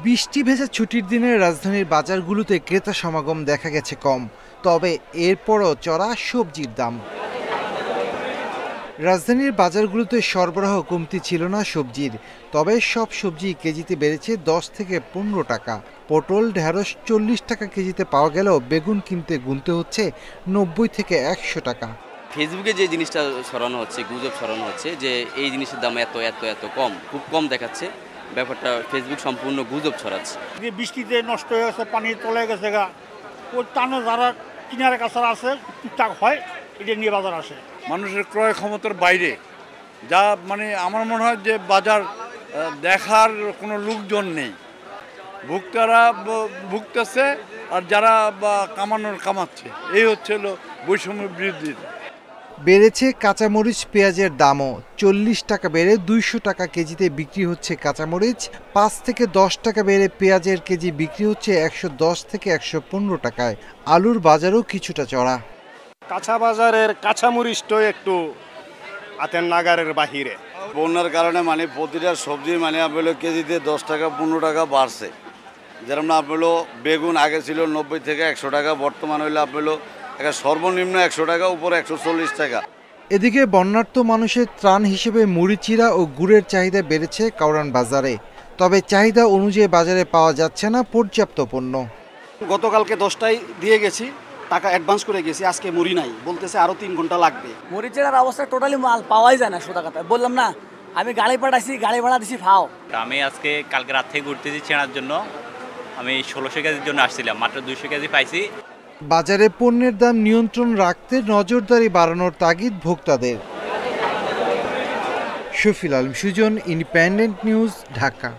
বৃষ্টি ভেজা ছুটির দিনে রাজধানীর বাজারগুলোতে ক্রেতা সমাগম দেখা গেছে কম, তবে এরপরও চড়া সবজির দাম। রাজধানীর বাজারগুলোতে সরবরাহ কমতি ছিল না সবজির, তবে সব সবজি কেজিতে বেড়েছে 10 থেকে 15 টাকা। পটল, ঢেঁড়স 40 টাকা কেজিতে পাওয়া গেলেও বেগুন কিনতে গুনতে হচ্ছে 90 থেকে 100 টাকা। ফেসবুকে যে জিনিসটা ছড়ানো হচ্ছে, গুজব ছড়ানো হচ্ছে যে এই জিনিসের দাম এত এত এত কম, খুব কম দেখাচ্ছে, ব্যাপারটা ফেসবুক সম্পূর্ণ গুজব ছড়াচ্ছে। বৃষ্টিতে নষ্ট হয়ে গেছে, পানি তলে গেছে গা, ওই টানো যারা কিনারে কাছে আছে টুকটাক হয়, এটা নিয়ে বাজার আসে। মানুষের ক্রয় ক্ষমতার বাইরে যা আমার মনে হয় যে বাজার দেখার কোনো লোকজন নেই, ভোক্তারা ভুগতেছে আর যারা কামাচ্ছে, এই হচ্ছে বৈষম্য বৃদ্ধি। বেড়েছে কাঁচামরিচ, পেঁয়াজের দামও 40 টাকা বেড়ে 200 টাকা কেজিতে বিক্রি হচ্ছে কাঁচামরিচ। 5 থেকে 10 টাকা বেড়ে পেঁয়াজের কেজি বিক্রি হচ্ছে 110 থেকে 115 টাকায়। আলুর বাজারও কিছুটা চড়া। কাঁচা বাজারের কাঁচামরিচটাও একটু হাতের নাগারের বাহিরে। বন্যার কারণে প্রতিটা সবজি কেজিতে 10 টাকা 15 টাকা বাড়ছে। যেরকম বেগুন আগে ছিল 90 থেকে 100 টাকা, বর্তমানে হইলে সর্বনিম্ন 100 টাকা, উপরে 140 টাকা। এদিকে বন্যার্ত মানুষের ত্রাণ হিসেবে মুড়ি, চিড়া ও গুড়ের চাহিদা বেড়েছে কাউরান বাজারে, তবে চাহিদা অনুযায়ী বাজারে পাওয়া যাচ্ছে না পর্যাপ্ত পণ্য। গতকালকে 10টায় দিয়ে গেছি, টাকা অ্যাডভান্স করে গেছি, আজকে মুড়ি নাই, বলতেছে আরো 3 ঘন্টা লাগবে। মুড়ি চিড়ার অবস্থা টোটালি মাল পাওয়াই যায় না। সোজা কথা বললাম না, আমি গাড়ি পাঠাইছি, গাড়ি ভাড়া দিছি ফাও। আমি আজকে কালকে রাত থেকে ঘুরতেছি চেনার জন্য, আমি 1600 কেজির জন্য আসছিলাম, মাত্র 200 কেজি পাইছি। বাজারে পণ্যের দাম নিয়ন্ত্রণ রাখতে নজরদারি বাড়ানোর তাগিদ ভোক্তাদের। Shafil Alam Sujan, independent news, Dhaka.